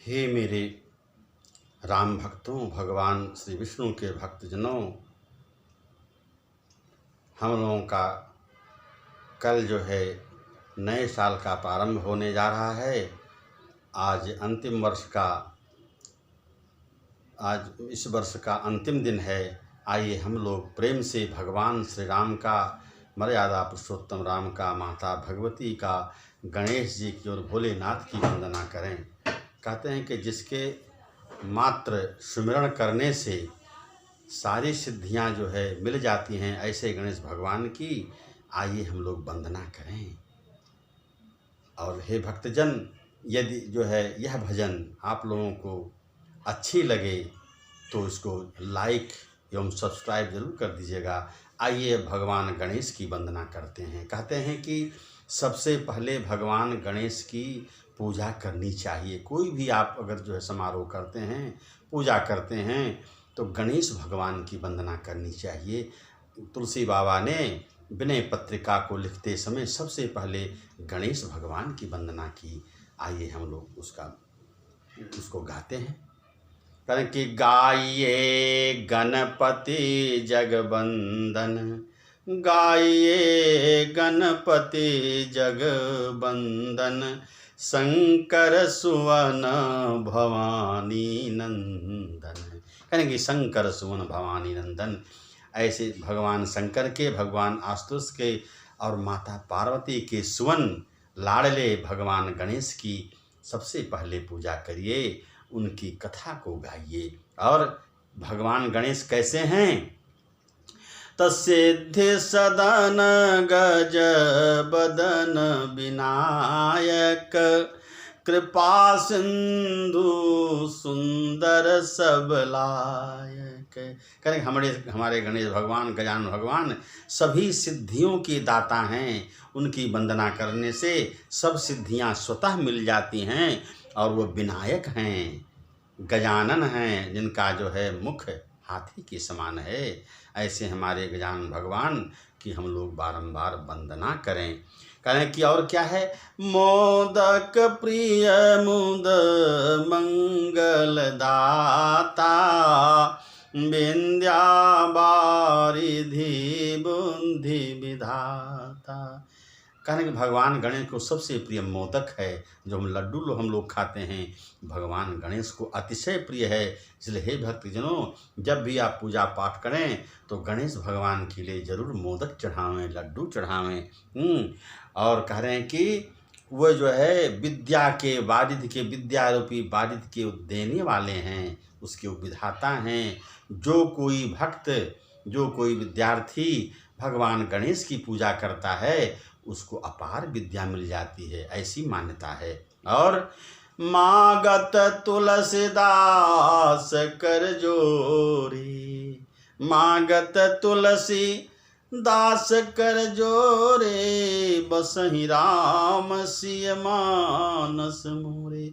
हे मेरे राम भक्तों, भगवान श्री विष्णु के भक्तजनों, हम लोगों का कल जो है नए साल का प्रारंभ होने जा रहा है। आज इस वर्ष का अंतिम दिन है। आइए हम लोग प्रेम से भगवान श्री राम का, मर्यादा पुरुषोत्तम राम का, माता भगवती का, गणेश जी की और भोलेनाथ की वंदना करें। कहते हैं कि जिसके मात्र सुमिरण करने से सारी सिद्धियां जो है मिल जाती हैं, ऐसे गणेश भगवान की आइए हम लोग वंदना करें। और हे भक्तजन, यदि जो है यह भजन आप लोगों को अच्छी लगे तो इसको लाइक एवं सब्सक्राइब जरूर कर दीजिएगा। आइए भगवान गणेश की वंदना करते हैं। कहते हैं कि सबसे पहले भगवान गणेश की पूजा करनी चाहिए। कोई भी आप अगर जो है समारोह करते हैं, पूजा करते हैं, तो गणेश भगवान की वंदना करनी चाहिए। तुलसी बाबा ने विनय पत्रिका को लिखते समय सबसे पहले गणेश भगवान की वंदना की। आइए हम लोग उसको गाते हैं। कारण कि गाइए गणपति जगबंदन, गाइए गणपति जगबंदन, शंकर सुवन भवानी नंदन। कहेंगे शंकर सुवन भवानी नंदन। ऐसे भगवान शंकर के, भगवान आशुतोष के और माता पार्वती के सुवन लाडले भगवान गणेश की सबसे पहले पूजा करिए, उनकी कथा को गाइए। और भगवान गणेश कैसे हैं? तसिद्धि सदन गज बदन विनायक, कृपा सिंधु सुंदर सबलायक। करें हमारे गणेश भगवान, गजानन भगवान सभी सिद्धियों के दाता हैं। उनकी वंदना करने से सब सिद्धियां स्वतः मिल जाती हैं। और वो विनायक हैं, गजानन हैं, जिनका जो है मुख हाथी के समान है। ऐसे हमारे गजानन भगवान की हम लोग बारंबार वंदना करें। कि और क्या है? मोदक प्रिय मुद मंगल दाता, विंध्या बारिधि बुद्धि विधाता। कहने कि भगवान गणेश को सबसे प्रिय मोदक है, जो हम लोग खाते हैं, भगवान गणेश को अतिशय प्रिय है। इसलिए हे भक्तजनों, जब भी आप पूजा पाठ करें तो गणेश भगवान के लिए जरूर मोदक चढ़ावें, लड्डू चढ़ावें। और कह रहे हैं कि वो जो है विद्या के वारिध के, विद्या रूपी वारिध के देने वाले हैं, उसके विधाता हैं। जो कोई भक्त, जो कोई विद्यार्थी भगवान गणेश की पूजा करता है, उसको अपार विद्या मिल जाती है, ऐसी मान्यता है। और मागत तुलसीदास कर जोरी, मागत तुलसी दास कर जोरे, बसहि राम सिय मानस मोरे।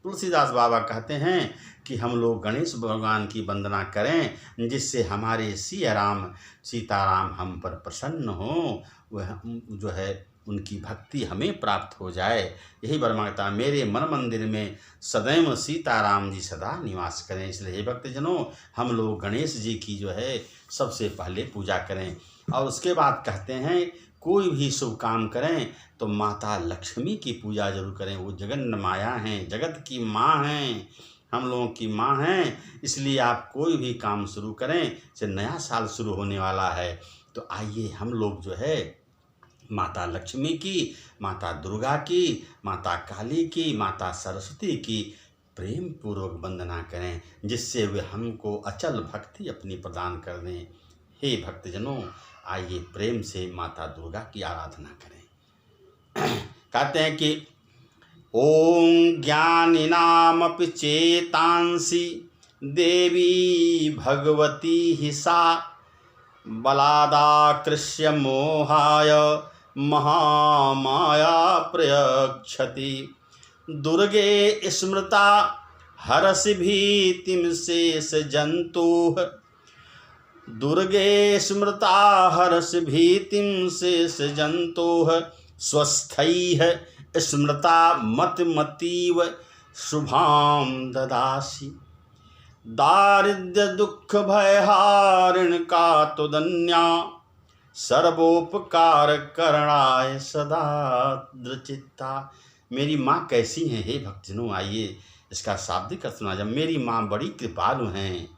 तुलसीदास बाबा कहते हैं कि हम लोग गणेश भगवान की वंदना करें, जिससे हमारे सीताराम हम पर प्रसन्न हो, वह जो है उनकी भक्ति हमें प्राप्त हो जाए। यही परमात्मा मेरे मन मंदिर में सदैव सीताराम जी सदा निवास करें। इसलिए हे भक्तजनों, हम लोग गणेश जी की जो है सबसे पहले पूजा करें। और उसके बाद कहते हैं कोई भी शुभ काम करें तो माता लक्ष्मी की पूजा जरूर करें। वो जगन्न माया हैं, जगत की माँ हैं, हम लोगों की माँ हैं। इसलिए आप कोई भी काम शुरू करें, जैसे नया साल शुरू होने वाला है, तो आइए हम लोग जो है माता लक्ष्मी की, माता दुर्गा की, माता काली की, माता सरस्वती की प्रेम पूर्वक वंदना करें, जिससे वे हमको अचल भक्ति अपनी प्रदान कर दें। हे भक्तजनों, आइए प्रेम से माता दुर्गा की आराधना करें। कहते हैं कि ओम ज्ञानिनामपि चेतांसि, देवी भगवती हि सा, बलादाकृष्य मोहाय महामाया प्रयच्छति, दुर्गे स्मृता हरसि भीतिं शेष जन्तुः, दुर्गे स्मृता हरसि भीतिं शेष जन्तुः, स्वस्थैः स्मृता मतिमतीव शुभां ददासि दारिद्र्य दुख भयहारिण का तुदन्या सर्वोपकार करणाय सदा दृचित्ता। मेरी माँ कैसी हैं हे भक्तजनों, आइए इसका शाब्दिक अर्थ सुना। जब मेरी माँ बड़ी कृपालु हैं,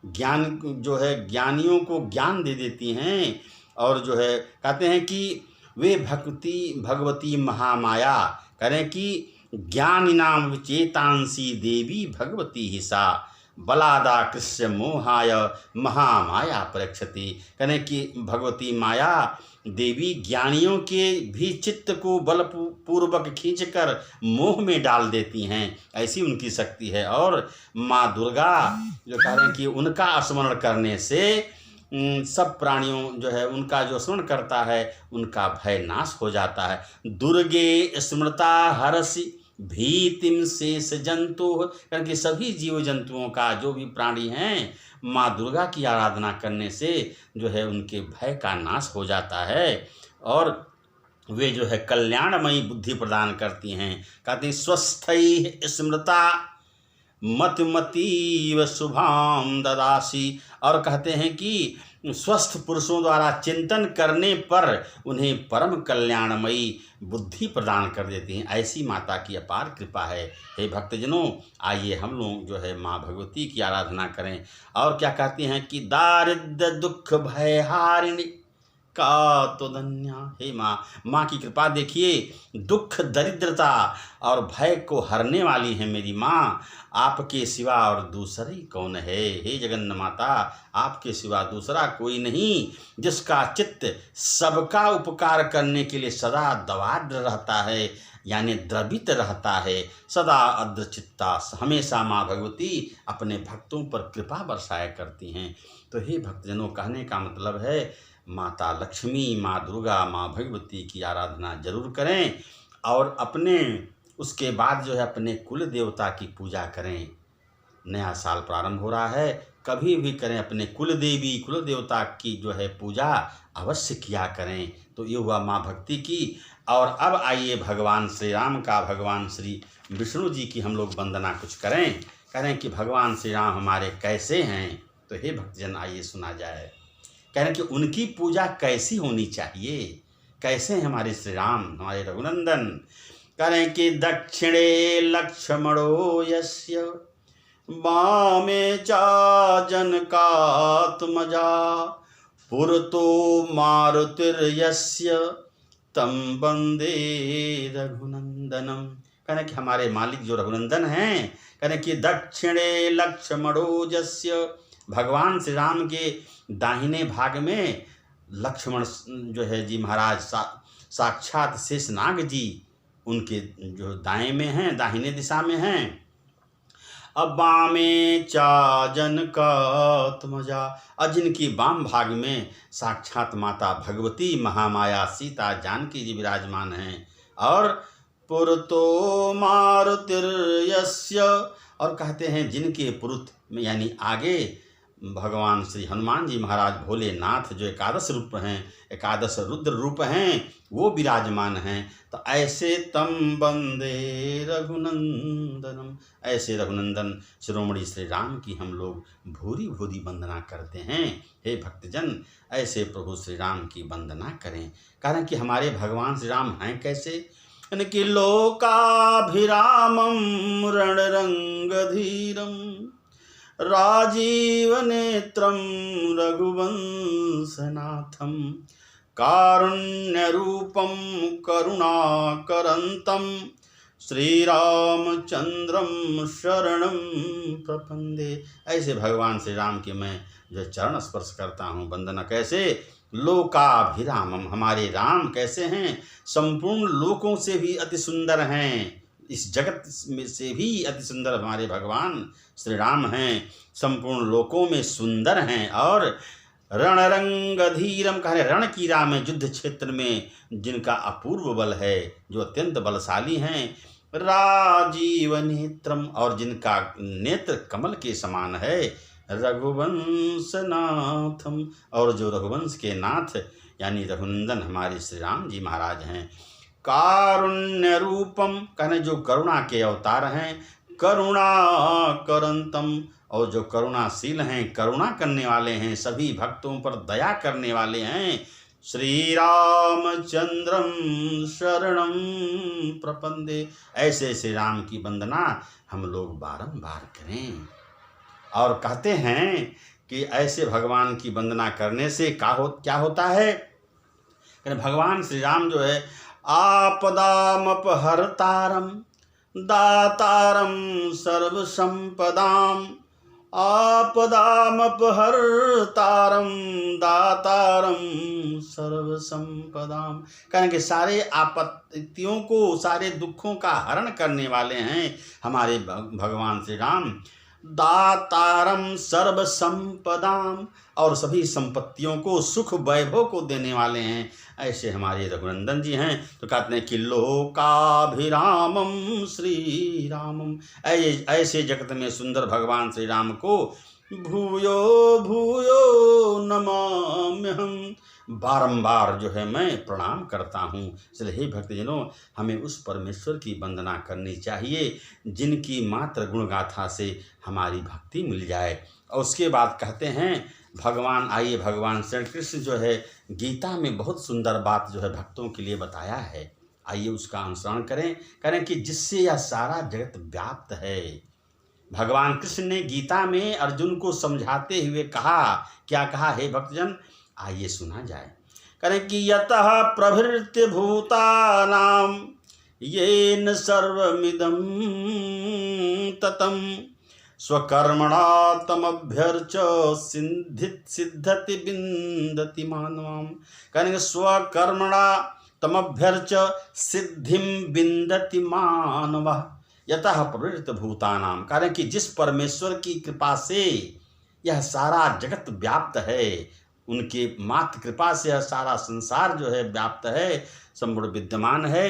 ज्ञान जो है ज्ञानियों को ज्ञान दे देती हैं, और जो है कहते हैं कि वे भगवती महामाया, करें कि ज्ञानी नाम विचेतांसी देवी भगवती ही सा बलादा कृष्य मोहाय महामाया परीक्षति। करें कि भगवती माया देवी ज्ञानियों के भी चित्त को बलपूर्वक खींचकर मोह में डाल देती हैं, ऐसी उनकी शक्ति है। और माँ दुर्गा जो कह रहे हैं कि उनका स्मरण करने से सब प्राणियों जो है उनका जो स्मरण करता है उनका भय नाश हो जाता है। दुर्गे स्मृता हरसि भीतिम शेष जंतु, क्योंकि सभी जीव जंतुओं का जो भी प्राणी हैं माँ दुर्गा की आराधना करने से जो है उनके भय का नाश हो जाता है, और वे जो है कल्याणमयी बुद्धि प्रदान करती हैं। कहते हैं स्वस्थै स्मृता मतमतीव शुभाम ददासी, और कहते हैं कि स्वस्थ पुरुषों द्वारा चिंतन करने पर उन्हें परम कल्याणमयी बुद्धि प्रदान कर देती हैं। ऐसी माता की अपार कृपा है। हे भक्तजनों, आइए हम लोग जो है माँ भगवती की आराधना करें। और क्या कहती हैं कि दारिद्र्य दुख भयहारिणी का तो धन्या। हे माँ की कृपा देखिए, दुख दरिद्रता और भय को हरने वाली है मेरी माँ। आपके सिवा और दूसरी कौन है। हे जगन्नाथ माता, आपके सिवा दूसरा कोई नहीं, जिसका चित्त सबका उपकार करने के लिए सदा दवाद्र रहता है, यानी द्रवित रहता है, सदा अद्रचित्ता। हमेशा माँ भगवती अपने भक्तों पर कृपा बरसाया करती हैं। तो हे भक्तजनों, कहने का मतलब है माता लक्ष्मी, माँ दुर्गा, माँ भगवती की आराधना जरूर करें, और अपने उसके बाद जो है अपने कुल देवता की पूजा करें। नया साल प्रारंभ हो रहा है, कभी भी करें, अपने कुल देवी कुल देवता की जो है पूजा अवश्य किया करें। तो ये हुआ माँ भक्ति की। और अब आइए भगवान श्री राम का, भगवान श्री विष्णु जी की हम लोग वंदना कुछ करें कि भगवान श्री राम हमारे कैसे हैं। तो हे भक्तजन, आइए सुना जाए। कह रहे कि उनकी पूजा कैसी होनी चाहिए, कैसे हैं हमारे श्री राम, हमारे रघुनंदन। करें कि दक्षिणे लक्ष्मणो यस्य वामे चा जनकात्मजा पुरतो मारुतिर्यस्य तम वंदे रघुनंदनम। करें कि हमारे मालिक जो रघुनंदन हैं, करें कि दक्षिणे लक्ष्मणो यस्य, भगवान श्री राम के दाहिने भाग में लक्ष्मण जो है जी महाराज साक्षात शेषनाग जी उनके जो दाएं में हैं, दाहिने दिशा में हैं। अब वामे चा जनकात्मजा, और जिनकी वाम भाग में साक्षात माता भगवती महामाया सीता जानकी जी विराजमान हैं। और पुरतो मारुतिर्यस्य, और कहते हैं जिनके पुरुत में यानी आगे भगवान श्री हनुमान जी महाराज भोलेनाथ जो एकादश रूप हैं, एकादश रुद्र रूप हैं, वो विराजमान हैं। तो ऐसे तम वंदे रघुनंदनम, ऐसे रघुनंदन शिरोमणि श्री राम की हम लोग भूरी भूरी वंदना करते हैं। हे भक्तजन, ऐसे प्रभु श्री राम की वंदना करें। कारण कि हमारे भगवान श्री राम हैं कैसे, कि लोकाभिरामम रणरंगधीरम राजीवनेत्रं रघुवंशनाथं कारुण्यरूपं करुणाकरन्तं श्रीरामचंद्रम शरणं प्रपंदे। ऐसे भगवान श्री राम के मैं जो चरण स्पर्श करता हूँ, वंदना। कैसे, लोकाभिरामम, हमारे राम कैसे हैं, संपूर्ण लोकों से भी अति सुंदर हैं, इस जगत में से भी अति सुंदर हमारे भगवान श्री राम हैं, संपूर्ण लोकों में सुंदर हैं। और रणरंगधीरम, कह रहे रण की राह में, युद्ध क्षेत्र में जिनका अपूर्व बल है, जो अत्यंत बलशाली हैं। राजीव नेत्रम, और जिनका नेत्र कमल के समान है। रघुवंश नाथम, और जो रघुवंश के नाथ यानी रघुनंदन हमारे श्री राम जी महाराज हैं। कारुण्य रूपम, कहने जो करुणा के अवतार हैं। करुणा करंतम, और जो करुणाशील हैं, करुणा करने वाले हैं, सभी भक्तों पर दया करने वाले हैं, श्री रामचंद्रम शरणम प्रपंदे। ऐसे श्री राम की वंदना हम लोग बारंबार करें। और कहते हैं कि ऐसे भगवान की वंदना करने से क्या होता है? भगवान श्री राम जो है आपदामपहर्तारम दातारम सर्व संपदाम, आपदामपहर्तारम दातारम सर्व संपदाम। कहने के सारे आपत्तियों को, सारे दुखों का हरण करने वाले हैं हमारे भगवान श्री राम। दातारम सर्व संपदाम, और सभी संपत्तियों को, सुख वैभव को देने वाले हैं, ऐसे हमारे रघुनंदन जी हैं। तो कहते हैं कि लोकाभिरामम श्री रामम, ऐसे जगत में सुंदर भगवान श्री राम को भूयो भूयो नमाम्यहम्, बारंबार जो है मैं प्रणाम करता हूँ। इसलिए हे भक्तजनों, हमें उस परमेश्वर की वंदना करनी चाहिए जिनकी मात्र गुणगाथा से हमारी भक्ति मिल जाए। और उसके बाद कहते हैं भगवान, आइए भगवान श्री कृष्ण जो है गीता में बहुत सुंदर बात जो है भक्तों के लिए बताया है, आइए उसका अनुसरण करें कि जिससे यह सारा जगत व्याप्त है। भगवान कृष्ण ने गीता में अर्जुन को समझाते हुए कहा, क्या कहा हे भक्तजन, आइए सुना जाए। करें कि यतः प्रभृत्य भूतानां येन सर्वमिदं ततं स्वकर्मणा तमभ्यर्च सिद्धति बिंदति मानवाम। करेंगे स्वकर्मणा तमभ्यर्च सिद्धिम बिंदति मानवः। यतः प्रवृत्त भूतानाम, कारण कि जिस परमेश्वर की कृपा से यह सारा जगत व्याप्त है, उनके मात्र कृपा से यह सारा संसार जो है व्याप्त है, संपूर्ण विद्यमान है।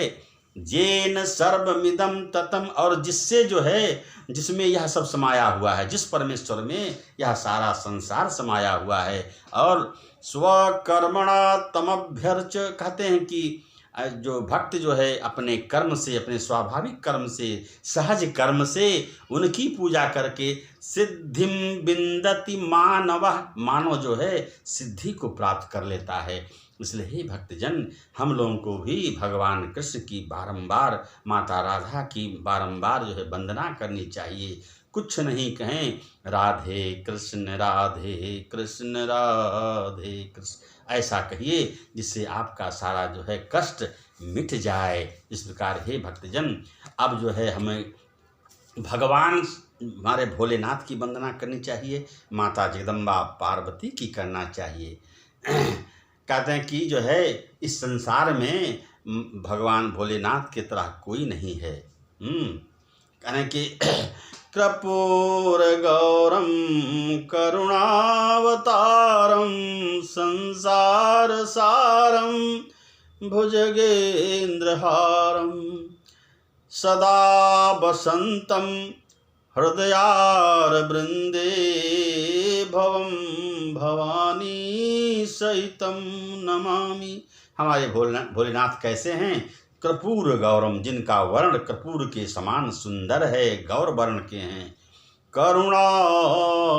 जेन सर्वमिदं ततम, और जिससे जो है, जिसमें यह सब समाया हुआ है, जिस परमेश्वर में यह सारा संसार समाया हुआ है। और स्वकर्मणा तमभ्यर्च, कहते हैं कि जो भक्त जो है अपने कर्म से, अपने स्वाभाविक कर्म से, सहज कर्म से उनकी पूजा करके सिद्धिम बिंदति मानवः, मानव जो है सिद्धि को प्राप्त कर लेता है। इसलिए हे भक्तजन, हम लोगों को भी भगवान कृष्ण की बारंबार, माता राधा की बारंबार जो है वंदना करनी चाहिए। कुछ नहीं कहें, राधे कृष्ण राधे कृष्ण राधे कृष्ण, ऐसा कहिए जिससे आपका सारा जो है कष्ट मिट जाए। इस प्रकार हे भक्तजन, अब जो है हमें भगवान हमारे भोलेनाथ की वंदना करनी चाहिए, माता जगदम्बा पार्वती की करना चाहिए। कहते हैं कि जो है इस संसार में भगवान भोलेनाथ की तरह कोई नहीं है। कहने कि कर्पूर गौरम करुणावतारम संसार सारम भुजगेंद्रहारम सदा वसंतम हृदयार वृंदे भवम भवानी सहितम नमामि। हमारे भोलेनाथ कैसे हैं? कर्पूर गौरम, जिनका वर्ण कर्पूर के समान सुंदर है, गौर वर्ण के हैं। करुणावतारम,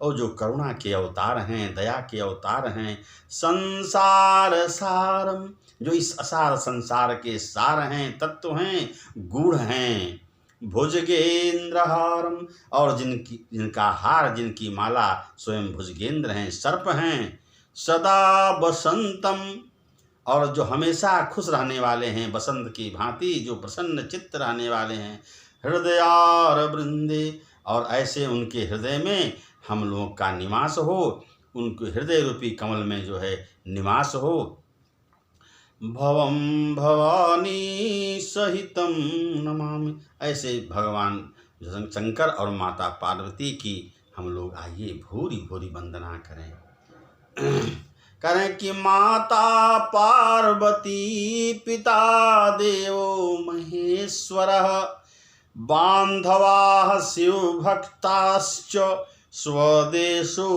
और जो करुणा के अवतार हैं, दया के अवतार हैं। संसार सारम, जो इस असार संसार के सार हैं, तत्व हैं, गूढ़ हैं। भुजगेंद्रहारम, और जिनका हार, जिनकी माला स्वयं भुजगेंद्र हैं, सर्प हैं। सदा वसंतम, और जो हमेशा खुश रहने वाले हैं, बसंत की भांति जो प्रसन्न चित्त रहने वाले हैं। हृदयार वृंदे, और ऐसे उनके हृदय में हम लोगों का निवास हो, उनके हृदय रूपी कमल में जो है निवास हो। भवम भवानी सहितम नमामि, ऐसे भगवान शंकर और माता पार्वती की हम लोग आइए भूरी भूरी वंदना करें। करें कि माता पार्वती पिता देवो महेश्वरः बांधवाः शिव भक्ताश्च स्वदेशो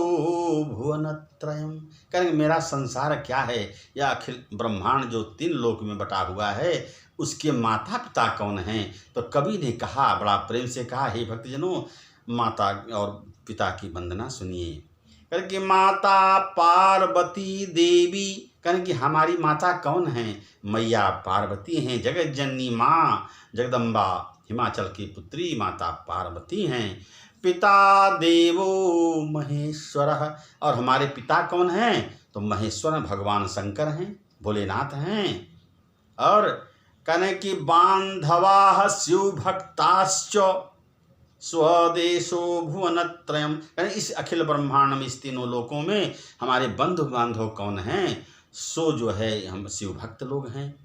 भुवनत्रयम्। करेंगे मेरा संसार क्या है, यह अखिल ब्रह्मांड जो 3 लोक में बटा हुआ है, उसके माता पिता कौन हैं? तो कवि ने कहा, बड़ा प्रेम से कहा, हे भक्तजनों, माता और पिता की वंदना सुनिए। कहें कि माता पार्वती देवी, कहें कि हमारी माता कौन हैं? मैया पार्वती हैं, जगत जननी माँ जगदम्बा, हिमाचल की पुत्री माता पार्वती हैं। पिता देवो महेश्वर, और हमारे पिता कौन हैं? तो महेश्वर भगवान शंकर हैं, भोलेनाथ हैं। और कहने कि बांधवा शिव भक्ताश्च स्वदेशो भुवनत्रयम्, यानी इस अखिल ब्रह्मांड में, इस तीनों लोकों में हमारे बंधु बांधव कौन हैं? सो जो है हम शिव भक्त लोग हैं।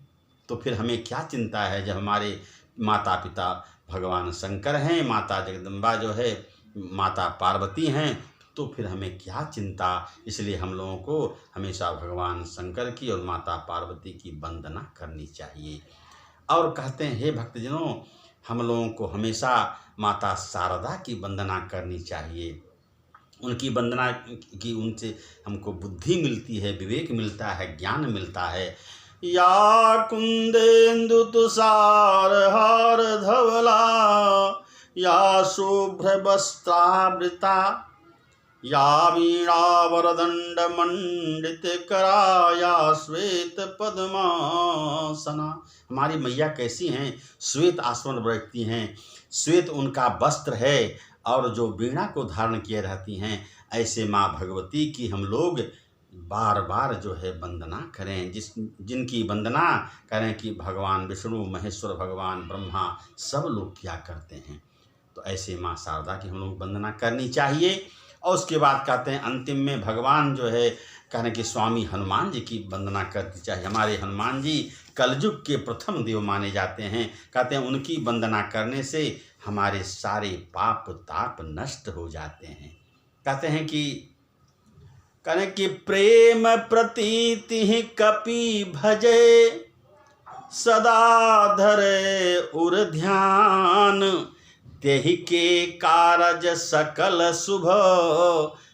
तो फिर हमें क्या चिंता है जब हमारे माता पिता भगवान शंकर हैं, माता जगदम्बा जो है माता पार्वती हैं, तो फिर हमें क्या चिंता। इसलिए हम लोगों को हमेशा भगवान शंकर की और माता पार्वती की वंदना करनी चाहिए। और कहते हैं, हे भक्तजनों, हम लोगों को हमेशा माता शारदा की वंदना करनी चाहिए। उनकी वंदना की, उनसे हमको बुद्धि मिलती है, विवेक मिलता है, ज्ञान मिलता है। या कुंदेन्दु तुषार हार धवला, या शुभ्र वस्त्रावृता, या वीणावरदंड मंडित करा, या श्वेत पद्मासना। हमारी मैया कैसी हैं? श्वेत आसन बैठती हैं, श्वेत उनका वस्त्र है, और जो वीणा को धारण किए रहती हैं। ऐसे माँ भगवती की हम लोग बार बार जो है वंदना करें, जिनकी वंदना करें कि भगवान विष्णु, महेश्वर, भगवान ब्रह्मा सब लोग क्या करते हैं। तो ऐसे माँ शारदा की हम लोग वंदना करनी चाहिए। और उसके बाद कहते हैं अंतिम में भगवान जो है कहने कि स्वामी हनुमान जी की वंदना करनी चाहिए। हमारे हनुमान जी कलयुग के प्रथम देव माने जाते हैं। कहते हैं उनकी वंदना करने से हमारे सारे पाप ताप नष्ट हो जाते हैं। कहते हैं कि प्रेम प्रतीति कपि भजे, सदा धरे उर ध्यान, तेहि के कारज सकल शुभ,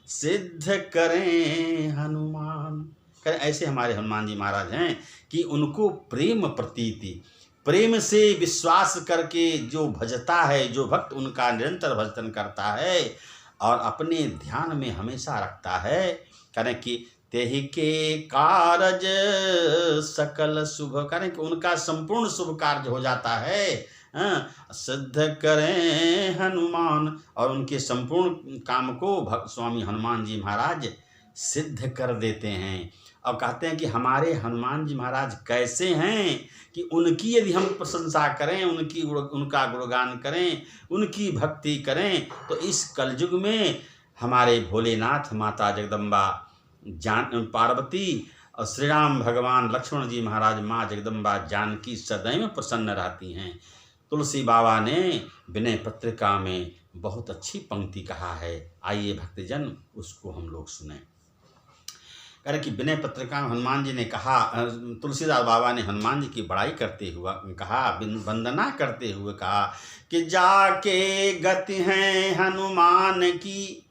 सिद्ध करें हनुमान। ऐसे हमारे हनुमान जी महाराज हैं कि उनको प्रेम प्रतीति, प्रेम से विश्वास करके जो भजता है, जो भक्त उनका निरंतर भजन करता है और अपने ध्यान में हमेशा रखता है, करें कि तेहि के कारज सकल शुभ, करें कि उनका संपूर्ण शुभ कार्य हो जाता है। सिद्ध करें हनुमान, और उनके संपूर्ण काम को स्वामी हनुमान जी महाराज सिद्ध कर देते हैं। और कहते हैं कि हमारे हनुमान जी महाराज कैसे हैं कि उनकी यदि हम प्रशंसा करें, उनका गुणगान करें, उनकी भक्ति करें, तो इस कलयुग में हमारे भोलेनाथ, माता जगदम्बा पार्वती और श्री राम भगवान लक्ष्मण जी महाराज, माँ जगदम्बा जानकी सदैव प्रसन्न रहती हैं। तुलसी बाबा ने विनय पत्रिका में बहुत अच्छी पंक्ति कहा है। आइए भक्तजन उसको हम लोग सुने। कह कि विनय पत्रिका में हनुमान जी ने कहा, तुलसीदास बाबा ने हनुमान जी की बड़ाई करते हुए कहा, वंदना करते हुए कहा कि जाके गति हैं हनुमान की,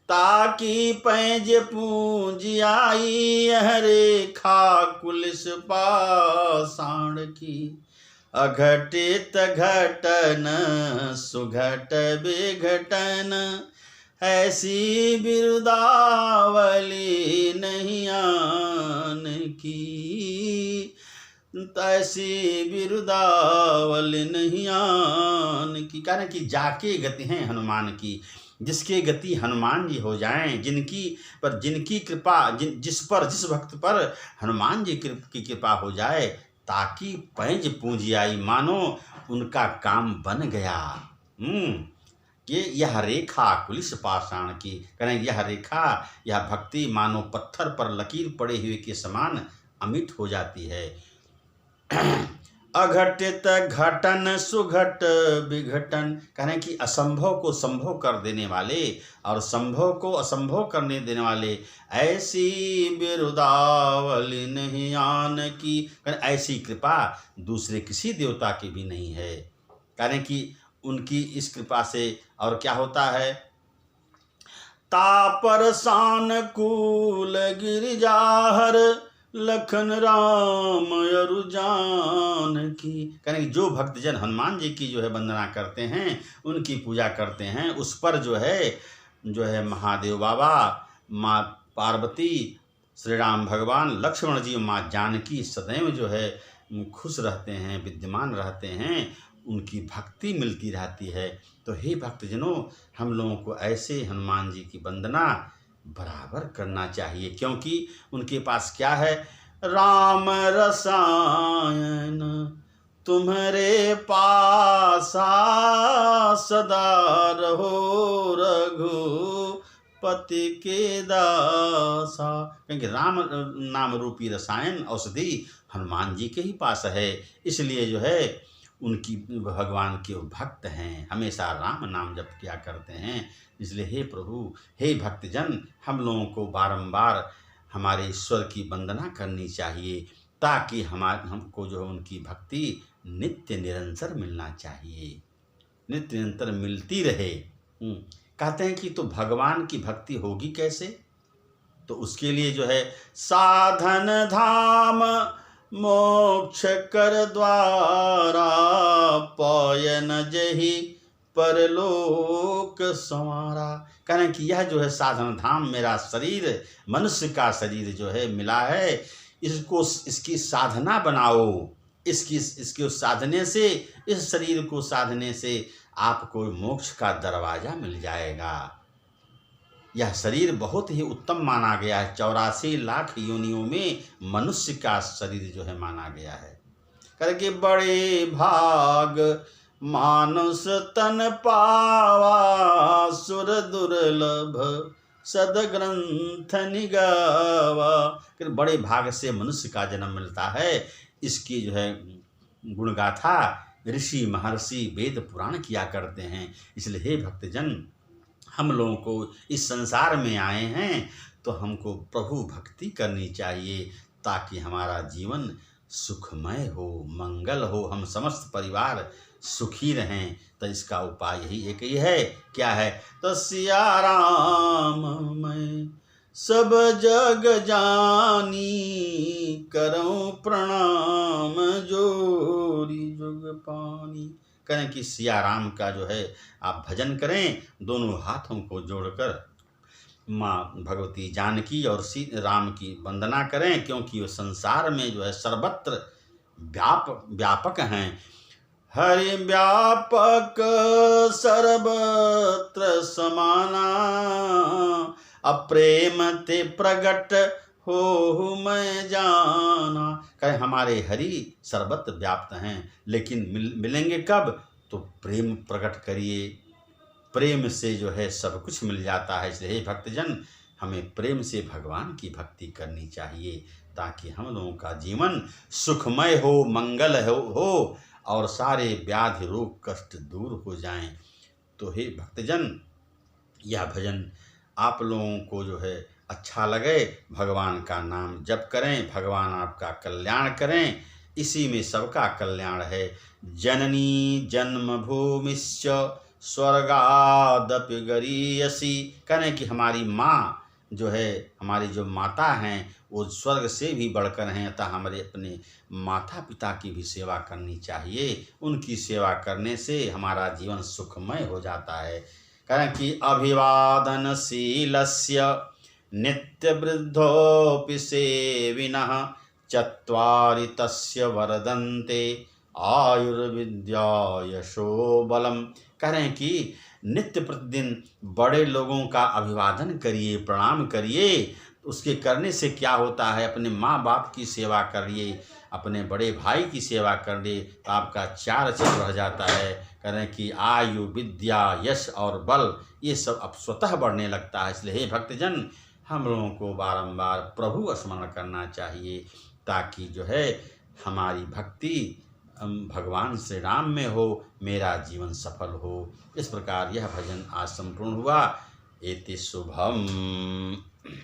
ताकि पैज पूंज आई, यह रेखा कुलिस पाषाण की। अघटित घटन सुघट विघटन, ऐसी बिरुदावली नहीं आन की, ऐसी बिरुदावली नहीं आन की। कहने की जाके गति हैं हनुमान की, जिसके गति हनुमान जी हो जाएं, जिनकी कृपा, जिस भक्त पर हनुमान जी की कृपा हो जाए, ताकि पैंज पूंजी आई, मानो उनका काम बन गया। कि यह रेखा कुलिस पाषाण की, करें यह रेखा, यह भक्ति मानो पत्थर पर लकीर पड़े हुए के समान अमिट हो जाती है। अघटित घटन सुघट विघटन, कहें कि असंभव को संभव कर देने वाले और संभव को असंभव करने देने वाले, ऐसी बिरुदावली नहीं आन की। ऐसी कृपा दूसरे किसी देवता की भी नहीं है। कहें कि उनकी इस कृपा से और क्या होता है, तापर शान कूल गिरिजाहर, लखन राम अरु जानकी। कहने कि जो भक्तजन हनुमान जी की जो है वंदना करते हैं, उनकी पूजा करते हैं, उस पर जो है महादेव बाबा, माँ पार्वती, श्री राम भगवान, लक्ष्मण जी, माँ जानकी सदैव जो है खुश रहते हैं, विद्यमान रहते हैं, उनकी भक्ति मिलती रहती है। तो हे भक्तजनों, हम लोगों को ऐसे हनुमान जी की वंदना बराबर करना चाहिए, क्योंकि उनके पास क्या है, राम रसायन तुम्हारे पासा, सदा रहो रघुपति के दासा। क्योंकि राम नाम रूपी रसायन औषधि हनुमान जी के ही पास है, इसलिए जो है उनकी भगवान के भक्त हैं, हमेशा राम नाम जप किया करते हैं। इसलिए हे प्रभु, हे भक्तजन, हम लोगों को बारंबार हमारे ईश्वर की वंदना करनी चाहिए, ताकि हमको जो है उनकी भक्ति नित्य निरंतर मिलना चाहिए, नित्य निरंतर मिलती रहे। कहते हैं कि तो भगवान की भक्ति होगी कैसे? तो उसके लिए जो है साधन धाम मोक्ष कर द्वारा, पयन जही परलोक संवारा। कहने कि यह जो है साधन धाम, मेरा शरीर, मनुष्य का शरीर जो है मिला है, इसकी साधना बनाओ, इसके साधने से, इस शरीर को साधने से आपको मोक्ष का दरवाजा मिल जाएगा। यह शरीर बहुत ही उत्तम माना गया है, 84 लाख योनियों में मनुष्य का शरीर जो है माना गया है। करके बड़े भाग मानुष तन पावा, सुर दुर्लभ सदग्रंथ निगावा। बड़े भाग से मनुष्य का जन्म मिलता है, इसकी जो है गुणगाथा ऋषि महर्षि वेद पुराण किया करते हैं। इसलिए हे भक्तजन, हम लोगों को इस संसार में आए हैं तो हमको प्रभु भक्ति करनी चाहिए, ताकि हमारा जीवन सुखमय हो, मंगल हो, हम समस्त परिवार सुखी रहें। तो इसका उपाय यही एक ही है, क्या है, तो सिया राम मैं सब जग जानी, करऊं प्रणाम जोरी जुग पानी। करें कि सिया राम का जो है आप भजन करें, दोनों हाथों को जोड़कर माँ भगवती जानकी और राम की वंदना करें, क्योंकि वो संसार में जो है सर्वत्र व्यापक हैं। हरि व्यापक सर्वत्र समाना, अप्रेम ते प्रगट हो मैं जाना। कहें हमारे हरि सर्वत्र व्याप्त हैं, लेकिन मिलेंगे कब? तो प्रेम प्रकट करिए, प्रेम से जो है सब कुछ मिल जाता है। इसलिए भक्तजन, हमें प्रेम से भगवान की भक्ति करनी चाहिए, ताकि हम लोगों का जीवन सुखमय हो, मंगल हो और सारे व्याधि रोग कष्ट दूर हो जाएं। तो हे भक्तजन, यह भजन आप लोगों को जो है अच्छा लगे, भगवान का नाम जप करें, भगवान आपका कल्याण करें, इसी में सबका कल्याण है। जननी जन्मभूमिश्च स्वर्गादपि गरीयसी। कहने कि हमारी माँ जो है, हमारी जो माता हैं, वो स्वर्ग से भी बढ़कर हैं, अतः हमारे अपने माता पिता की भी सेवा करनी चाहिए। उनकी सेवा करने से हमारा जीवन सुखमय हो जाता है। कहें कि अभिवादनशीलस्य नित्य वृद्धोऽपि सेविनः, चत्वारि तस्य वर्धन्ते आयुर्विद्या यशो बलम। कह रहे हैं कि नित्य प्रतिदिन बड़े लोगों का अभिवादन करिए, प्रणाम करिए। उसके करने से क्या होता है, अपने माँ बाप की सेवा करिए, अपने बड़े भाई की सेवा करिए, तो आपका चार चीज बढ़ जाता है। कह रहे हैं कि आयु विद्या यश और बल ये सब अब स्वतः बढ़ने लगता है। इसलिए हे भक्तजन, हम लोगों को बारंबार प्रभु स्मरण करना चाहिए, ताकि जो है हमारी भक्ति भगवान श्री राम में हो, मेरा जीवन सफल हो। इस प्रकार यह भजन आज संपूर्ण हुआ। एति शुभम।